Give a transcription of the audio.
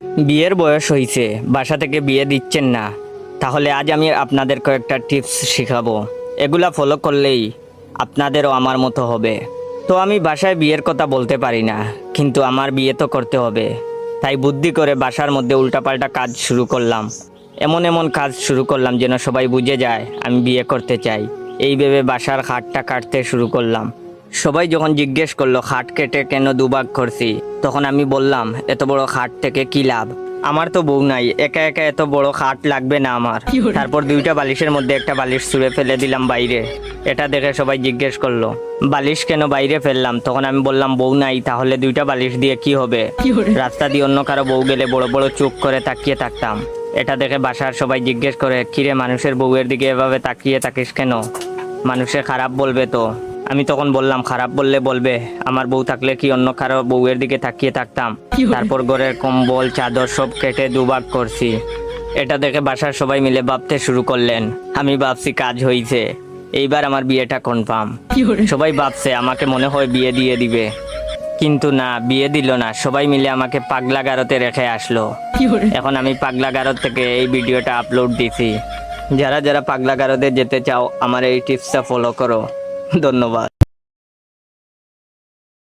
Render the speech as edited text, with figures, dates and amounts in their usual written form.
বিয়ের বয়স হয়েছে, বাসা থেকে বিয়ে দিচ্ছেন না, তাহলে আজ আমি আপনাদের কয়েকটা টিপস শিখাবো। এগুলা ফলো করলেই আপনাদেরও আমার মতো হবে। তো আমি বাসায় বিয়ের কথা বলতে পারি না, কিন্তু আমার বিয়ে তো করতে হবে। তাই বুদ্ধি করে বাসার মধ্যে উল্টাপাল্টা কাজ শুরু করলাম। এমন এমন কাজ শুরু করলাম যেন সবাই বুঝে যায় আমি বিয়ে করতে চাই। এই ভেবে বাসার খাটটা কাটতে শুরু করলাম। সবাই যখন জিজ্ঞেস করলো খাট কেটে কেন দুভাগ করছি, তখন আমি বললাম এত বড় খাট থেকে কি লাভ, আমার তো বউ নাই, একা একা এত বড় খাট লাগবে না আমার। তারপর দুইটা বালিশের মধ্যে একটা বালিশ ছুঁড়ে ফেলে দিলাম বাইরে। এটা দেখে সবাই জিজ্ঞেস করলো বালিশ কেন বাইরে ফেললাম, তখন আমি বললাম বউ নাই, তাহলে দুইটা বালিশ দিয়ে কি হবে। রাস্তা দিয়ে অন্য কারো বউ গেলে বড় বড় চুপ করে তাকিয়ে থাকতাম। এটা দেখে বাসার সবাই জিজ্ঞেস করে কিরে মানুষের বউয়ের দিকে এভাবে তাকিয়ে থাকিস কেন, মানুষে খারাপ বলবে তো। আমি তখন বললাম খারাপ বললে বলবে, আমার বউ থাকলে কি অন্য কারো বউয়ের দিকে তাকিয়ে থাকতাম। তারপর ঘরের কম্বল চাদর সব কেটে দুভাগ করছি। এটা দেখে বাসার সবাই মিলে ভাবতে শুরু করলেন। আমি ভাবছি কাজ হয়েছে, এইবার আমার বিয়েটা কনফার্ম। সবাই ভাবছে আমাকে মনে হয় বিয়ে দিয়ে দিবে, কিন্তু না, বিয়ে দিল না। সবাই মিলে আমাকে পাগলা গারদে রেখে আসলো। এখন আমি পাগলা গারদ থেকে এই ভিডিওটা আপলোড দিছি। যারা যারা পাগলা গারদে যেতে চাও আমার এই টিপসটা ফলো করো। ধন্যবাদ।